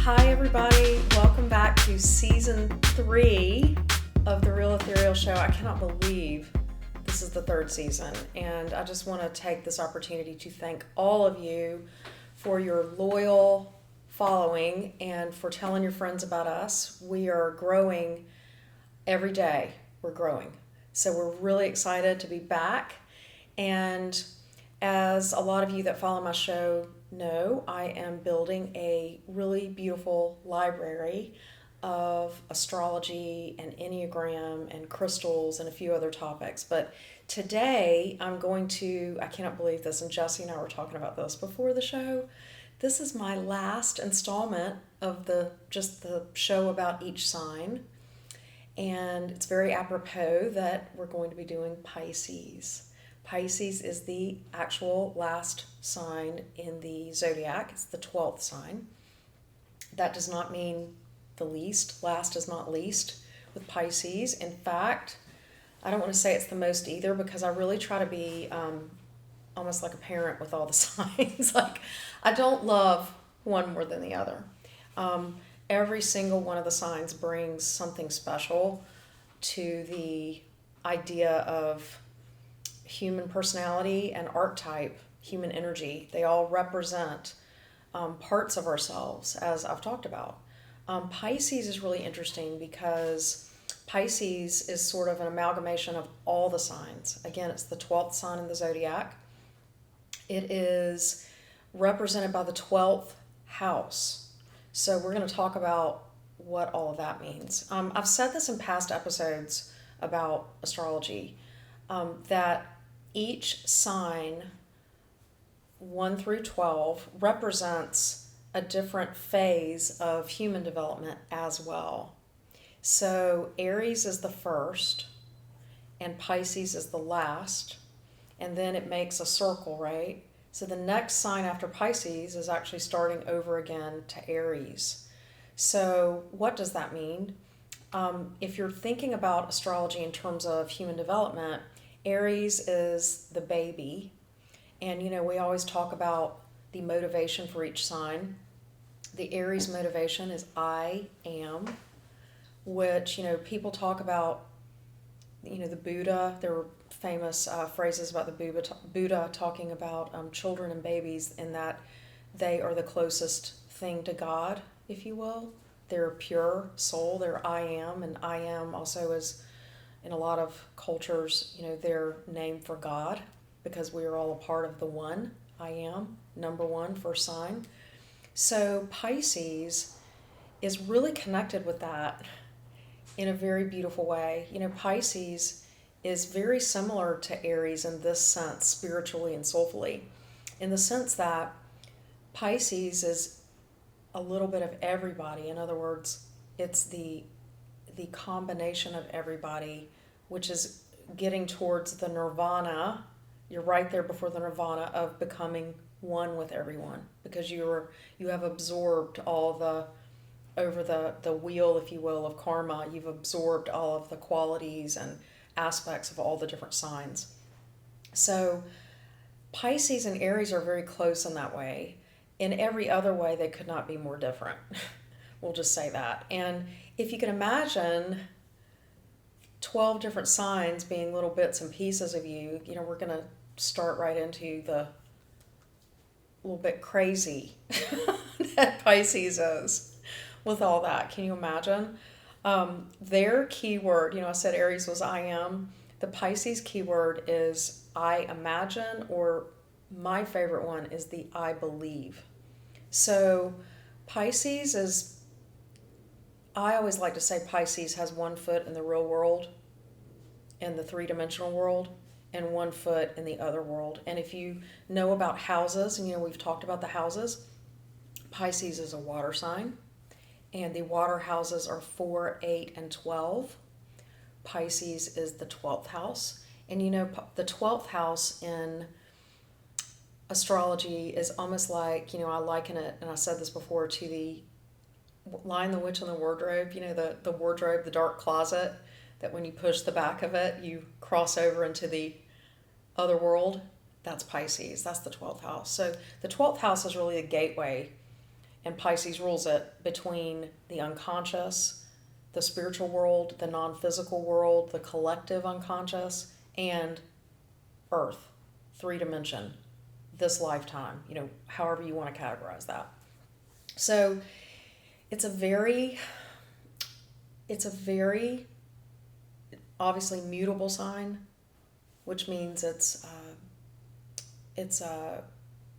Hi everybody, welcome back to season 3 of the Real Ethereal show. I cannot believe this is the 3rd season, and I just want to take this opportunity to thank all of you for your loyal following and for telling your friends about us. We are growing every day. We're growing. So we're really excited to be back, and as a lot of you that follow my show know, I am building a really beautiful library of astrology and Enneagram and crystals and a few other topics. But today I cannot believe this, and Jesse and I were talking about this before the show. This is my last installment of the show about each sign. And it's very apropos that we're going to be doing Pisces. Pisces is the actual last sign in the Zodiac. It's the 12th sign. That does not mean the least. Last is not least with Pisces. In fact, I don't want to say it's the most either, because I really try to be almost like a parent with all the signs. Like, I don't love one more than the other. Every single one of the signs brings something special to the idea of human personality and archetype, human energy. They all represent parts of ourselves, as I've talked about. Pisces is really interesting because Pisces is sort of an amalgamation of all the signs. Again, it's the 12th sign in the Zodiac. It is represented by the 12th house. So we're going to talk about what all of that means. I've said this in past episodes about astrology, that each sign, 1 through 12, represents a different phase of human development as well. So Aries is the first, and Pisces is the last, and then it makes a circle, right? So the next sign after Pisces is actually starting over again to Aries. So what does that mean? If you're thinking about astrology in terms of human development, Aries is the baby, and we always talk about the motivation for each sign. The Aries motivation is I am, which people talk about. The Buddha. There were famous phrases about the Buddha talking about children and babies, in that they are the closest thing to God, if you will. They're pure soul. They're I am, and I am also is, in a lot of cultures, their name for God, because we are all a part of the one. I am, number one, first sign. So Pisces is really connected with that in a very beautiful way. Pisces is very similar to Aries in this sense, spiritually and soulfully, in the sense that Pisces is a little bit of everybody. In other words, it's the combination of everybody, which is getting towards the nirvana. You're right there before the nirvana of becoming one with everyone, because you have absorbed all over the wheel, if you will, of karma. You've absorbed all of the qualities and aspects of all the different signs. So Pisces and Aries are very close in that way. In every other way, they could not be more different. We'll just say that. And if you can imagine 12 different signs being little bits and pieces of you, we're going to start right into the little bit crazy that Pisces is with all that. Can you imagine? Their keyword, I said Aries was I am. The Pisces keyword is I imagine, or my favorite one is the I believe. So Pisces is, I always like to say Pisces has 1 foot in the real world, in the 3-dimensional world, and 1 foot in the other world. And if you know about houses, and we've talked about the houses, Pisces is a water sign, and the water houses are 4, 8, and 12. Pisces is the 12th house. And the 12th house in astrology is almost like, I liken it, and I said this before, to the Lion, the Witch, and the Wardrobe. The wardrobe, the dark closet, that when you push the back of it, you cross over into the other world. That's Pisces. That's the 12th house. So the 12th house is really a gateway and Pisces rules it between the unconscious, the spiritual world, the non-physical world, the collective unconscious, and Earth, 3-dimension, this lifetime, however you want to categorize that. So it's a very obviously mutable sign, which means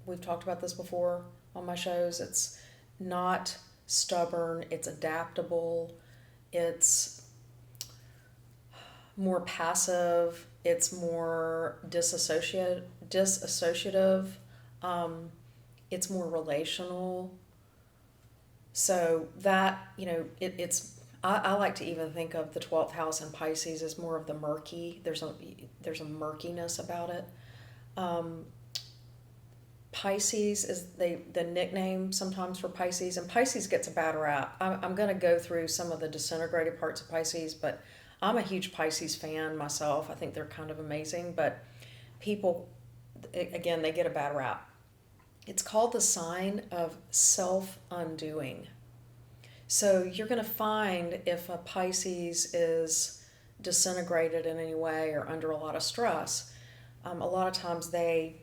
we've talked about this before on my shows. It's not stubborn, it's adaptable, it's more passive, it's more disassociative, it's more relational. So that, I like to even think of the 12th house in Pisces as more of the murky. There's a murkiness about it. Pisces is the nickname sometimes for Pisces, and Pisces gets a bad rap. I'm going to go through some of the disintegrated parts of Pisces, but I'm a huge Pisces fan myself. I think they're kind of amazing, but people, again, they get a bad rap. It's called the sign of self-undoing. So you're going to find if a Pisces is disintegrated in any way or under a lot of stress, a lot of times they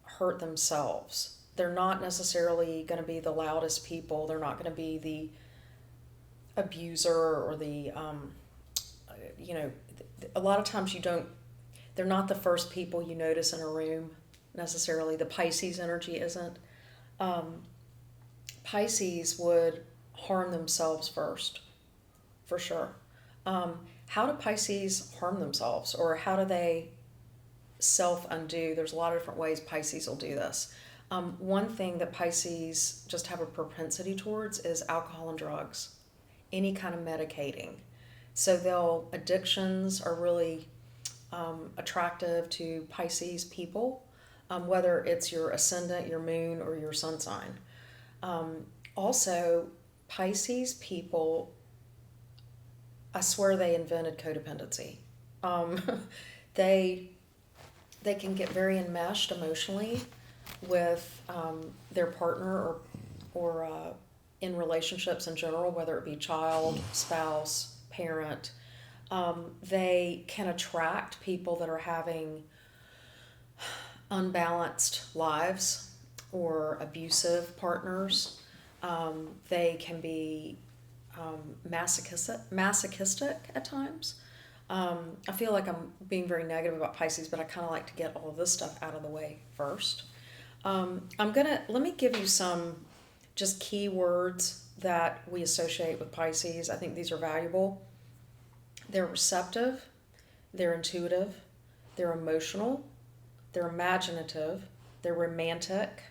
hurt themselves. They're not necessarily going to be the loudest people. They're not going to be the abuser or the, a lot of times they're not the first people you notice in a room necessarily. The Pisces energy isn't. Pisces would harm themselves first, for sure. How do Pisces harm themselves, or how do they self-undo? There's a lot of different ways Pisces will do this. One thing that Pisces just have a propensity towards is alcohol and drugs, any kind of medicating. So addictions are really attractive to Pisces people, whether it's your ascendant, your moon, or your sun sign. Also, Pisces people, I swear they invented codependency. They can get very enmeshed emotionally with their partner or in relationships in general, whether it be child, spouse, parent. They can attract people that are having unbalanced lives or abusive partners. They can be masochistic at times. I feel like I'm being very negative about Pisces, but I kind of like to get all of this stuff out of the way first. Let me give you some just key words that we associate with Pisces. I think these are valuable. They're receptive, they're intuitive, they're emotional, they're imaginative, they're romantic.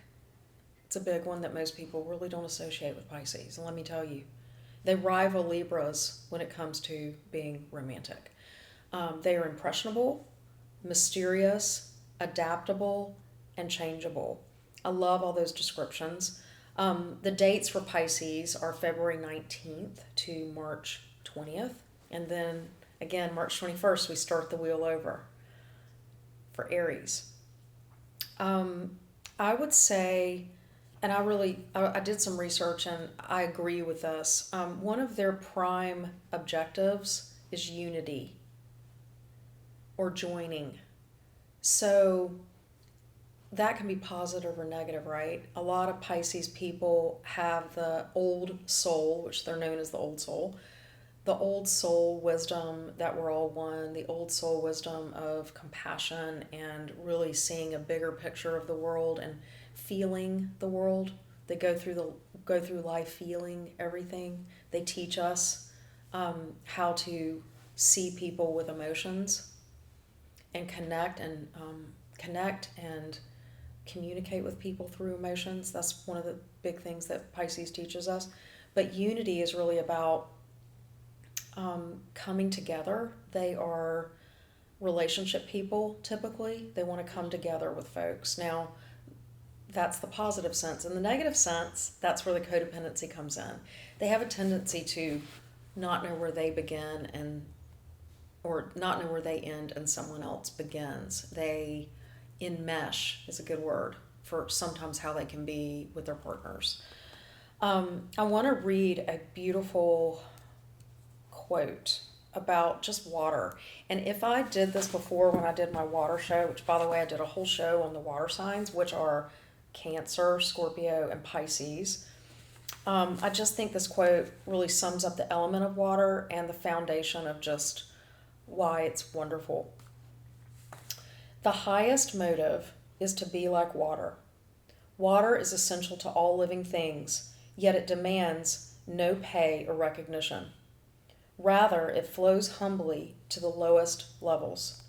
It's a big one that most people really don't associate with Pisces. And let me tell you, they rival Libras when it comes to being romantic. They are impressionable, mysterious, adaptable, and changeable. I love all those descriptions. The dates for Pisces are February 19th to March 20th. And then, again, March 21st, we start the wheel over for Aries. I would say, and I did some research and I agree with this. One of their prime objectives is unity or joining. So that can be positive or negative, right? A lot of Pisces people have the old soul, which they're known as the old soul wisdom that we're all one, the old soul wisdom of compassion and really seeing a bigger picture of the world and feeling the world. They go through life feeling everything. They teach us how to see people with emotions and connect and communicate with people through emotions. That's one of the big things that Pisces teaches us. But unity is really about coming together. They are relationship people, typically. They want to come together with folks. Now, that's the positive sense. In the negative sense, that's where the codependency comes in. They have a tendency to not know where they begin or not know where they end and someone else begins. They enmesh is a good word for sometimes how they can be with their partners. I want to read a beautiful quote about just water. And if I did this before when I did my water show, which by the way, I did a whole show on the water signs, which are Cancer, Scorpio, and Pisces. I just think this quote really sums up the element of water and the foundation of just why it's wonderful. The highest motive is to be like water. Water is essential to all living things, yet it demands no pay or recognition. Rather, it flows humbly to the lowest levels.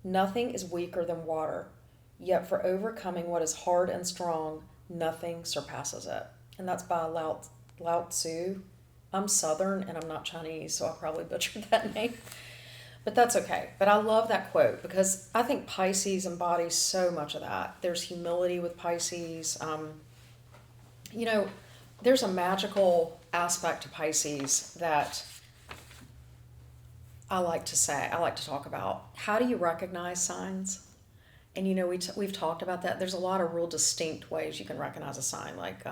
Nothing is weaker than water, yet for overcoming what is hard and strong, nothing surpasses it. And that's by Lao Tzu. I'm Southern and I'm not Chinese, so I probably butchered that name. But that's okay. But I love that quote because I think Pisces embodies so much of that. There's humility with Pisces. There's a magical aspect to Pisces that I like to talk about. How do you recognize signs? And we've talked about that. There's a lot of real distinct ways you can recognize a sign. Like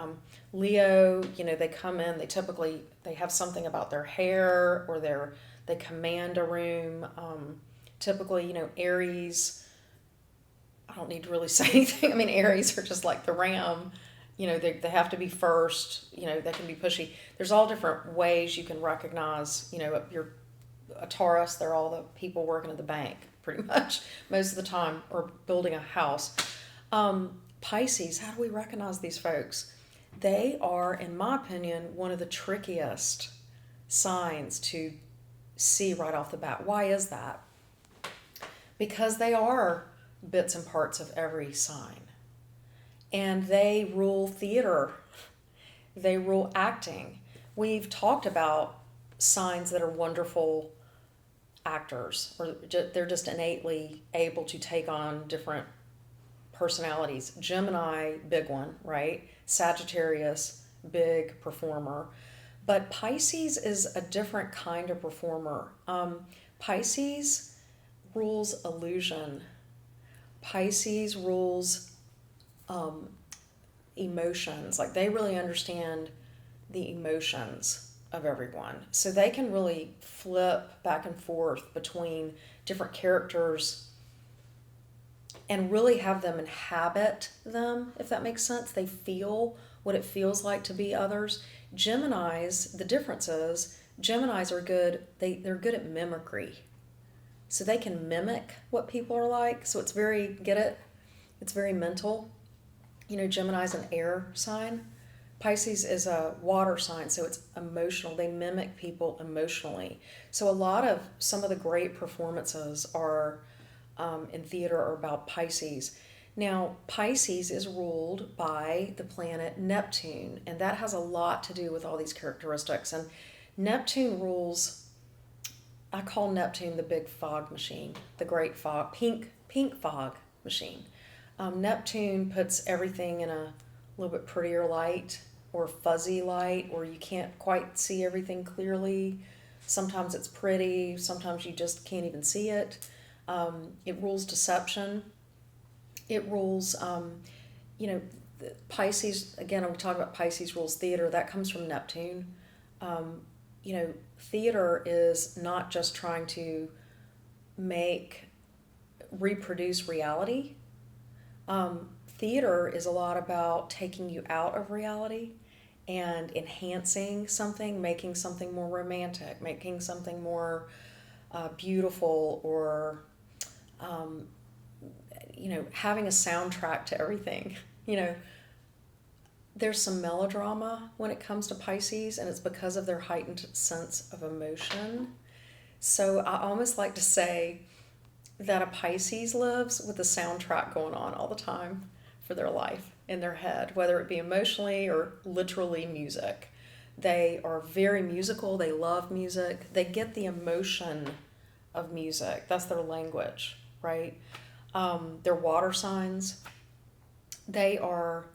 Leo, they come in, they have something about their hair or they command a room. Typically, Aries, I don't need to really say anything. I mean, Aries are just like the ram. They have to be first. They can be pushy. There's all different ways you can recognize, a Taurus, they're all the people working at the bank, pretty much, most of the time, or building a house. Pisces, how do we recognize these folks? They are, in my opinion, one of the trickiest signs to see right off the bat. Why is that? Because they are bits and parts of every sign. And they rule theater. They rule acting. We've talked about signs that are wonderful actors, or they're just innately able to take on different personalities. Gemini, big one, right? Sagittarius, big performer. But Pisces is a different kind of performer. Pisces rules illusion. Pisces rules emotions. Like they really understand the emotions of everyone. So they can really flip back and forth between different characters and really have them inhabit them, if that makes sense. They feel what it feels like to be others. Geminis, the difference is, Geminis are good, they're good at mimicry. So they can mimic what people are like. So it's very, get it? It's very mental. Gemini's an air sign. Pisces is a water sign, so it's emotional. They mimic people emotionally. So some of the great performances are in theater are about Pisces. Now, Pisces is ruled by the planet Neptune, and that has a lot to do with all these characteristics. And Neptune rules, I call Neptune the big fog machine, the great fog, pink fog machine. Neptune puts everything in a little bit prettier light, or fuzzy light, or you can't quite see everything clearly. Sometimes it's pretty, sometimes you just can't even see it. It rules deception. It rules, Pisces, again, I'm talking about Pisces rules theater, that comes from Neptune. Theater is not just trying to reproduce reality. Theater is a lot about taking you out of reality and enhancing something, making something more romantic, making something more beautiful, or having a soundtrack to everything. There's some melodrama when it comes to Pisces, and it's because of their heightened sense of emotion. So I almost like to say that a Pisces lives with a soundtrack going on all the time for their life in their head, whether it be emotionally or literally music. They are very musical. They love music. They get the emotion of music. That's their language, right? They're water signs. They are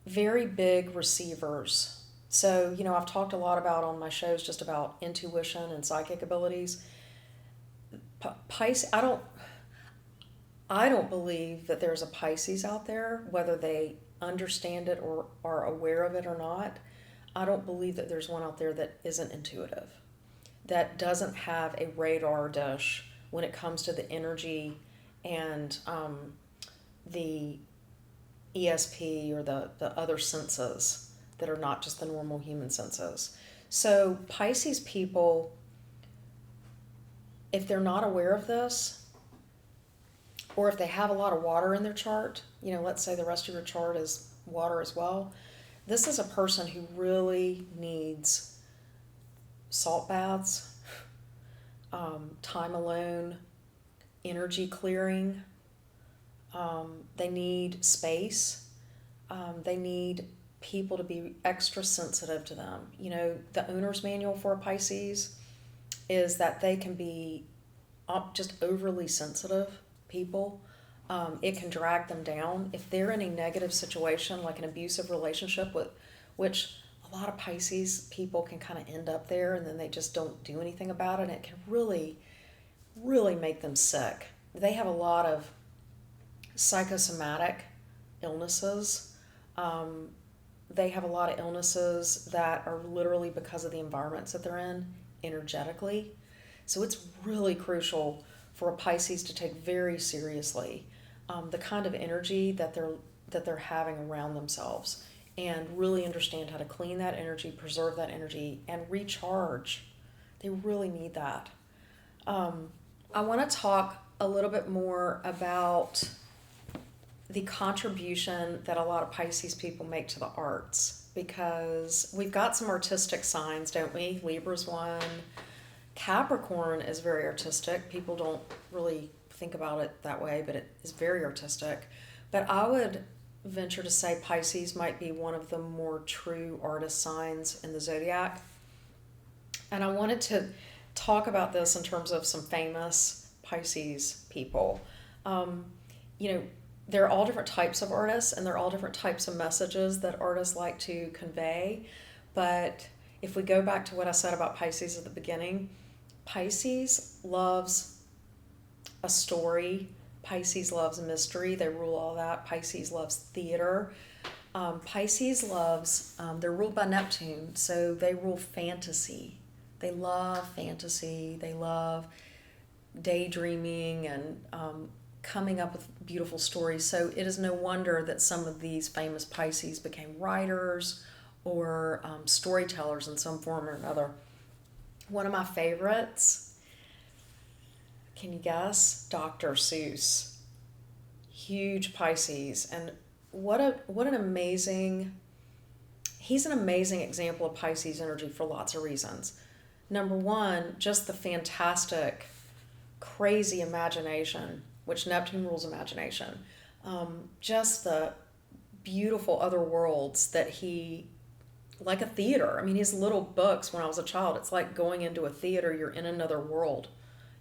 very big receivers. So, I've talked a lot about on my shows just about intuition and psychic abilities. Pisces, I don't believe that there's a Pisces out there, whether they understand it or are aware of it or not, I don't believe that there's one out there that isn't intuitive, that doesn't have a radar dish when it comes to the energy and the ESP or the other senses that are not just the normal human senses. So Pisces people, if they're not aware of this, or if they have a lot of water in their chart, let's say the rest of your chart is water as well, this is a person who really needs salt baths, time alone, energy clearing. They need space. They need people to be extra sensitive to them. The owner's manual for a Pisces is that they can be just overly sensitive people. It can drag them down. If they're in a negative situation, like an abusive relationship, which a lot of Pisces people can kind of end up there, and then they just don't do anything about it, and it can really, really make them sick. They have a lot of psychosomatic illnesses. They have a lot of illnesses that are literally because of the environments that they're in energetically. So it's really crucial for a Pisces to take very seriously the kind of energy that they're having around themselves, and really understand how to clean that energy, preserve that energy, and recharge. They really need that. I want to talk a little bit more about the contribution that a lot of Pisces people make to the arts, because we've got some artistic signs, don't we? Libra's one. Capricorn is very artistic. People don't really think about it that way, but it is very artistic. But I would venture to say Pisces might be one of the more true artist signs in the Zodiac. And I wanted to talk about this in terms of some famous Pisces people. There are all different types of artists, and there are all different types of messages that artists like to convey. But if we go back to what I said about Pisces at the beginning, Pisces loves a story. Pisces loves mystery. They rule all that. Pisces loves theater. Pisces loves, they're ruled by Neptune, so they rule fantasy. They love fantasy. They love daydreaming and coming up with beautiful stories. So it is no wonder that some of these famous Pisces became writers or storytellers in some form or another. One of my favorites, can you guess? Dr. Seuss. Huge Pisces. And what an amazing, he's an amazing example of Pisces energy for lots of reasons. Number one, just the fantastic, crazy imagination, which Neptune rules imagination. Just the beautiful other worlds that he, like a theater. I mean, his little books when I was a child, it's like going into a theater, you're in another world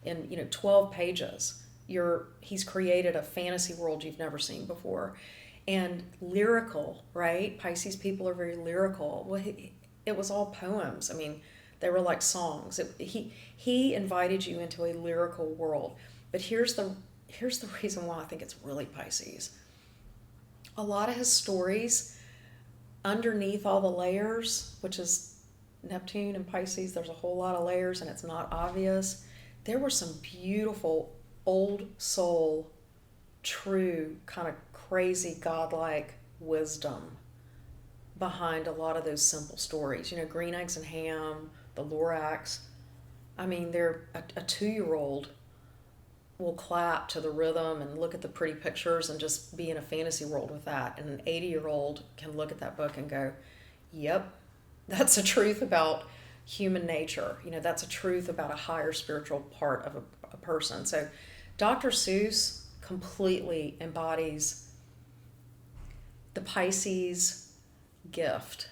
in 12 pages. He's created a fantasy world you've never seen before. And lyrical, right? Pisces people are very lyrical. Well, it was all poems. I mean, they were like songs. He invited you into a lyrical world. But here's the reason why I think it's really Pisces. A lot of his stories, underneath all the layers, which is Neptune and Pisces, there's a whole lot of layers and it's not obvious. There were some beautiful old soul, true, kind of crazy, godlike wisdom behind a lot of those simple stories. Green Eggs and Ham, the Lorax. I mean, they're a 2-year-old will clap to the rhythm and look at the pretty pictures and just be in a fantasy world with that. And an 80-year-old can look at that book and go, yep, that's a truth about human nature. That's a truth about a higher spiritual part of a person. So Dr. Seuss completely embodies the Pisces gift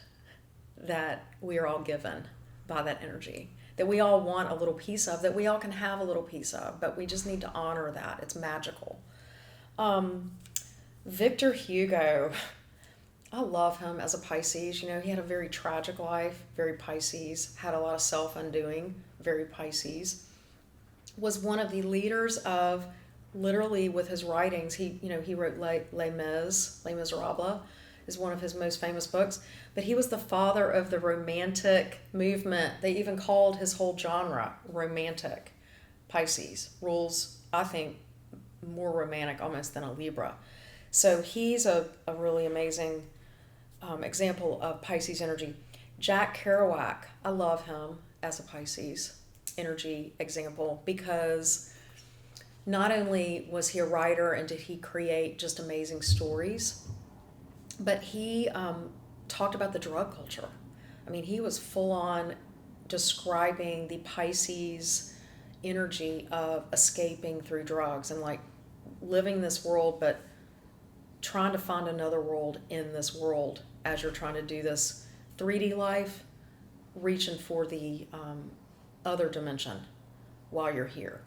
that we are all given by that energy, that we all want a little piece of, that we all can have a little piece of, but we just need to honor that. It's magical. Victor Hugo, I love him as a Pisces. He had a very tragic life, very Pisces, had a lot of self-undoing, very Pisces, was one of the leaders of, literally with his writings, he wrote Les Miserables, is one of his most famous books. But he was the father of the romantic movement. They even called his whole genre romantic. Pisces rules, I think, more romantic almost than a Libra. So he's a really amazing example of Pisces energy. Jack Kerouac, I love him as a Pisces energy example because not only was he a writer and did he create just amazing stories, but he talked about the drug culture. I mean, he was full on describing the Pisces energy of escaping through drugs and like living this world, but trying to find another world in this world as you're trying to do this 3D life, reaching for the other dimension while you're here.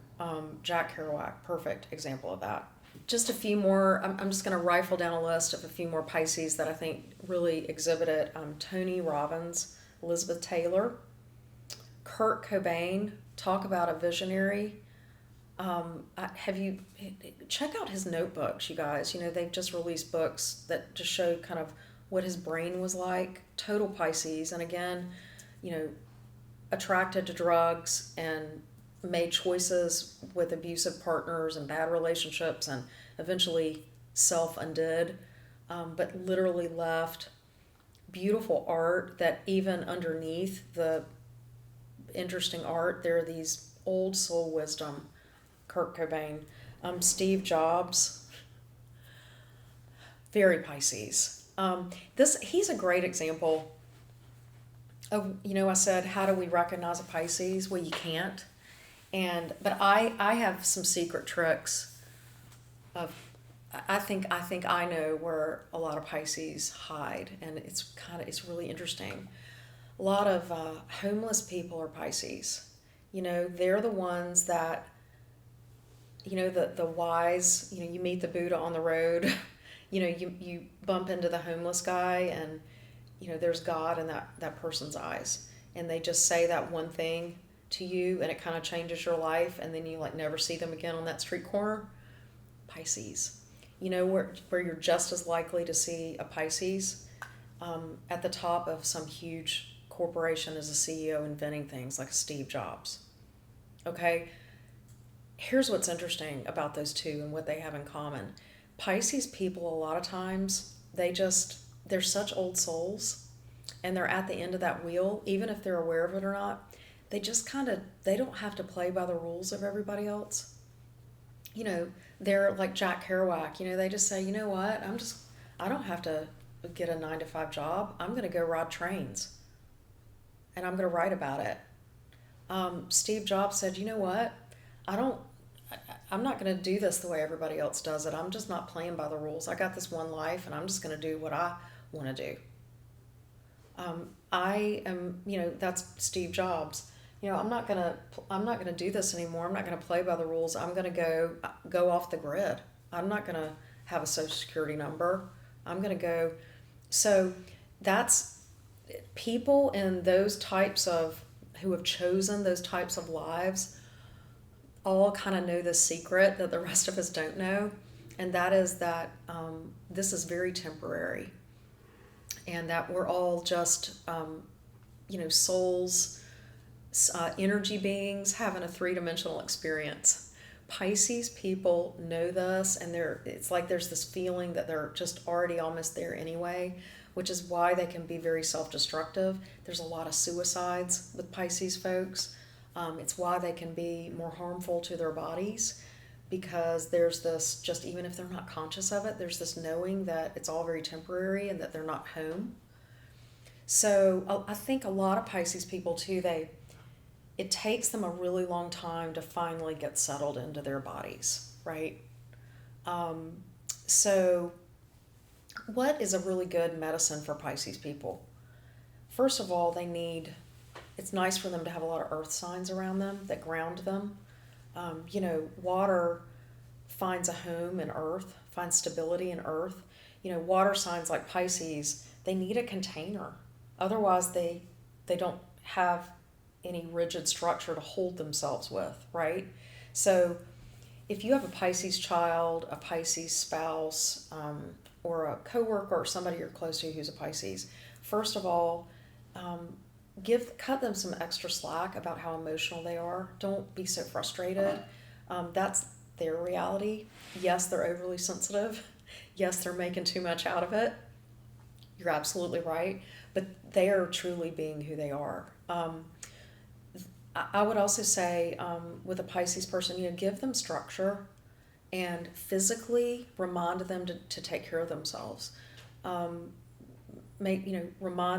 Jack Kerouac, perfect example of that. Just a few more, I'm just going to rifle down a list of a few more Pisces that I think really exhibit it. Tony Robbins, Elizabeth Taylor, Kurt Cobain, talk about a visionary. Have you check out his notebooks, you guys? You know, they've just released books that just show kind of what his brain was like. Total Pisces, and again, you know, attracted to drugs and made choices with abusive partners and bad relationships, and eventually self-undid, but literally left beautiful art that even underneath the interesting art, there are these old soul wisdom. Kurt Cobain, Steve Jobs, very Pisces. He's a great example of, you know, I said, how do we recognize a Pisces? Well, you can't. But I have some secret tricks of, I think I know where a lot of Pisces hide, and it's really interesting. A lot of homeless people are Pisces. You know, they're the ones that, you know, the wise, you know, you meet the Buddha on the road, you know, you bump into the homeless guy and, you know, there's God in that person's eyes. And they just say that one thing to you and it kind of changes your life, and then you like never see them again on that street corner. Pisces. You know, where you're just as likely to see a Pisces at the top of some huge corporation as a CEO inventing things like Steve Jobs. Okay? Here's what's interesting about those two and what they have in common. Pisces people, a lot of times, they're such old souls, and they're at the end of that wheel, even if they're aware of it or not. They just they don't have to play by the rules of everybody else. You know, they're like Jack Kerouac, you know, they just say, you know what, I don't have to get a 9-to-5 job. I'm going to go ride trains, and I'm going to write about it. Steve Jobs said, you know what, I'm not going to do this the way everybody else does it. I'm just not playing by the rules. I got this one life, and I'm just going to do what I want to do. I am, you know, that's Steve Jobs. You know, I'm not going to do this anymore. I'm not going to play by the rules. I'm going to go off the grid. I'm not going to have a social security number. I'm going to go. So that's people in those types of, who have chosen those types of lives, all kind of know the secret that the rest of us don't know, and that is that this is very temporary, and that we're all just, you know, souls, energy beings having a three-dimensional experience. Pisces people know this, and it's like there's this feeling that they're just already almost there anyway, which is why they can be very self-destructive. There's a lot of suicides with Pisces folks. It's why they can be more harmful to their bodies, because there's this, just even if they're not conscious of it, there's this knowing that it's all very temporary and that they're not home. So I think a lot of Pisces people too, it takes them a really long time to finally get settled into their bodies, right? So what is a really good medicine for Pisces people? First of all, it's nice for them to have a lot of earth signs around them that ground them. You know, water finds a home in earth, finds stability in earth. You know, water signs like Pisces, they need a container. Otherwise, they don't have any rigid structure to hold themselves with, right? So if you have a Pisces child, a Pisces spouse, or a coworker or somebody you're close to who's a Pisces, first of all, cut them some extra slack about how emotional they are. Don't be so frustrated. That's their reality. Yes, they're overly sensitive. Yes, they're making too much out of it. You're absolutely right. But they are truly being who they are. I would also say with a Pisces person, give them structure and physically remind them to take care of themselves. Remind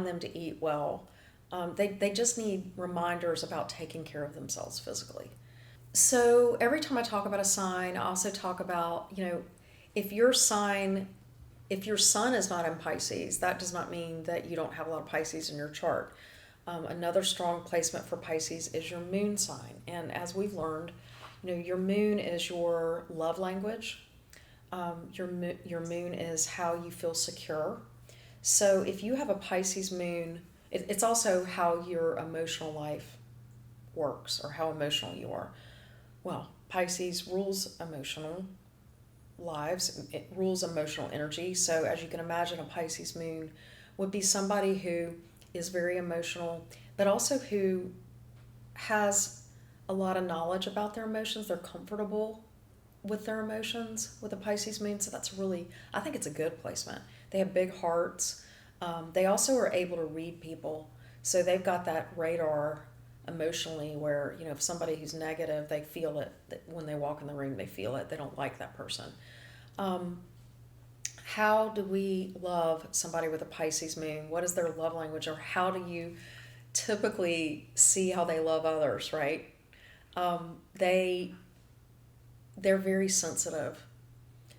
them to eat well. They just need reminders about taking care of themselves physically. So every time I talk about a sign, I also talk about, if your sun is not in Pisces, that does not mean that you don't have a lot of Pisces in your chart. Another strong placement for Pisces is your moon sign. And as we've learned, your moon is your love language. Your moon is how you feel secure. So if you have a Pisces moon, it's also how your emotional life works, or how emotional you are. Well, Pisces rules emotional lives. It rules emotional energy. So as you can imagine, a Pisces moon would be somebody who is very emotional, but also who has a lot of knowledge about their emotions. They're comfortable with their emotions with a Pisces moon. So I think it's a good placement. They have big hearts. They also are able to read people. So they've got that radar emotionally where, if somebody who's negative, they feel it. When they walk in the room, they feel it. They don't like that person. How do we love somebody with a Pisces moon? What is their love language, or how do you typically see how they love others, right? They're very sensitive.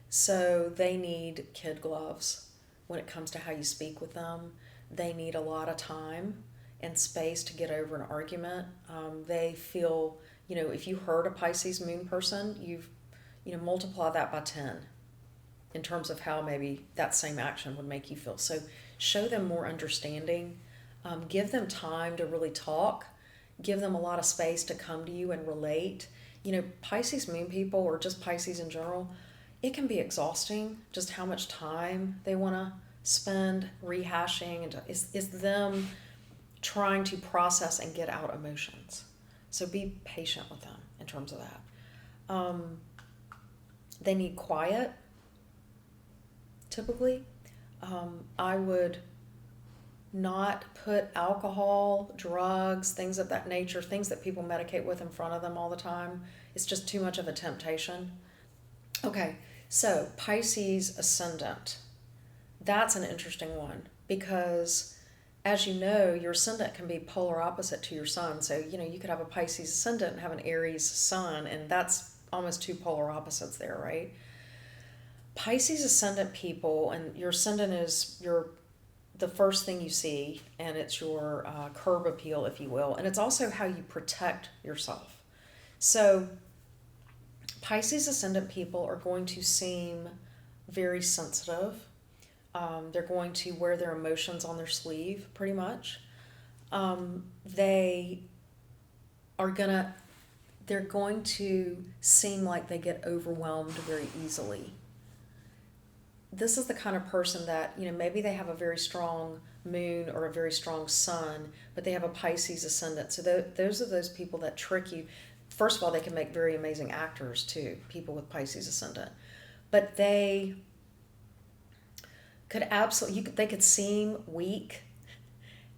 So they need kid gloves when it comes to how you speak with them. They need a lot of time and space to get over an argument. They feel, if you hurt a Pisces moon person, you've, multiply that by 10 in terms of how maybe that same action would make you feel. So show them more understanding. Give them time to really talk. Give them a lot of space to come to you and relate. Pisces moon people, or just Pisces in general, it can be exhausting just how much time they want to spend rehashing. And it's them trying to process and get out emotions. So be patient with them in terms of that. They need quiet, typically. I would not put alcohol, drugs, things of that nature, things that people medicate with in front of them all the time. It's just too much of a temptation. Okay, so Pisces ascendant. That's an interesting one because, as you know, your ascendant can be polar opposite to your sun. So, you could have a Pisces ascendant and have an Aries sun, and that's almost two polar opposites there, right? Pisces ascendant people, and your ascendant is the first thing you see, and it's your curb appeal, if you will, and it's also how you protect yourself. So Pisces ascendant people are going to seem very sensitive. They're going to wear their emotions on their sleeve, pretty much. They're going to seem like they get overwhelmed very easily. This is the kind of person that, maybe they have a very strong moon or a very strong sun, but they have a Pisces ascendant. So those are those people that trick you. First of all, they can make very amazing actors too, people with Pisces ascendant. But they could they could seem weak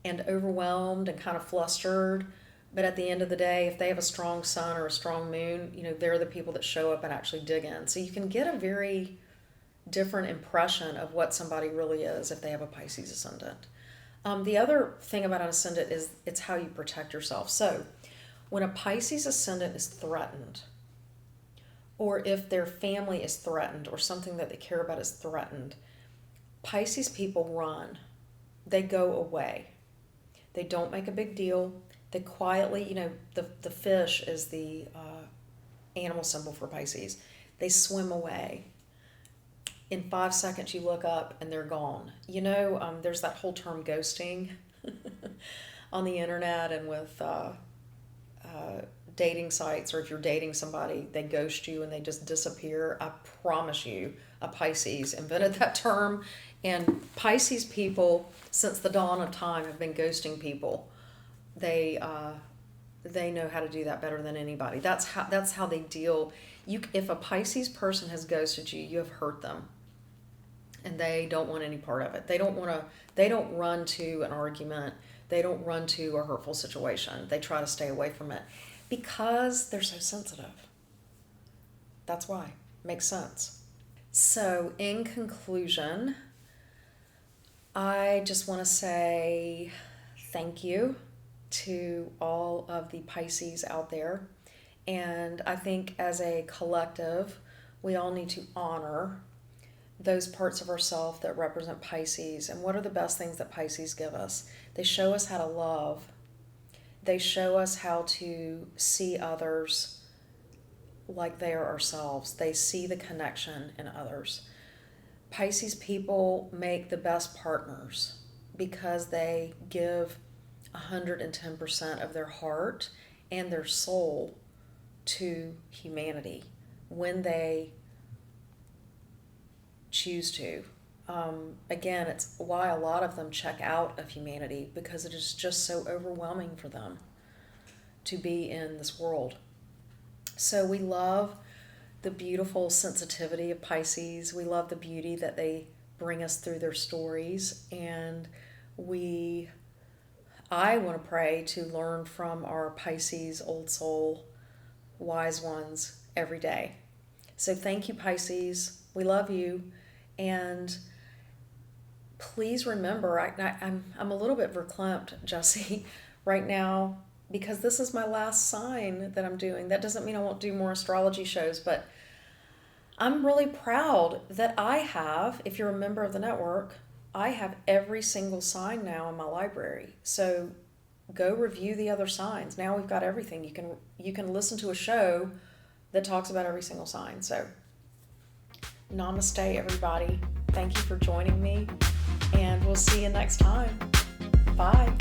and overwhelmed and kind of flustered. But at the end of the day, if they have a strong sun or a strong moon, they're the people that show up and actually dig in. So you can get a very different impression of what somebody really is if they have a Pisces ascendant. The other thing about an ascendant is it's how you protect yourself. So when a Pisces ascendant is threatened, or if their family is threatened, or something that they care about is threatened, Pisces people run. They go away. They don't make a big deal. They quietly, the fish is the animal symbol for Pisces. They swim away. In 5 seconds, you look up and they're gone. There's that whole term ghosting on the internet and with dating sites, or if you're dating somebody, they ghost you and they just disappear. I promise you, a Pisces invented that term. And Pisces people, since the dawn of time, have been ghosting people. They know how to do that better than anybody. That's how they deal. If a Pisces person has ghosted you, you have hurt them, and they don't want any part of it. They don't run to an argument. They don't run to a hurtful situation. They try to stay away from it because they're so sensitive. That's why. Makes sense. So, in conclusion, I just want to say thank you to all of the Pisces out there. And I think as a collective, we all need to honor those parts of ourselves that represent Pisces. And what are the best things that Pisces give us? They show us how to love. They show us how to see others like they are ourselves. They see the connection in others. Pisces people make the best partners because they give 110% of their heart and their soul to humanity when they choose to. Again, it's why a lot of them check out of humanity, because it is just so overwhelming for them to be in this world. So we love the beautiful sensitivity of Pisces. We love the beauty that they bring us through their stories, and I want to pray to learn from our Pisces old soul wise ones every day. So thank you, Pisces. We love you. And please remember, I'm a little bit verklempt, Jesse, right now, because this is my last sign that I'm doing. That doesn't mean I won't do more astrology shows, but I'm really proud that I have, if you're a member of the network, I have every single sign now in my library. So go review the other signs. Now we've got everything. You can listen to a show that talks about every single sign. So namaste, everybody. Thank you for joining me, and we'll see you next time. Bye.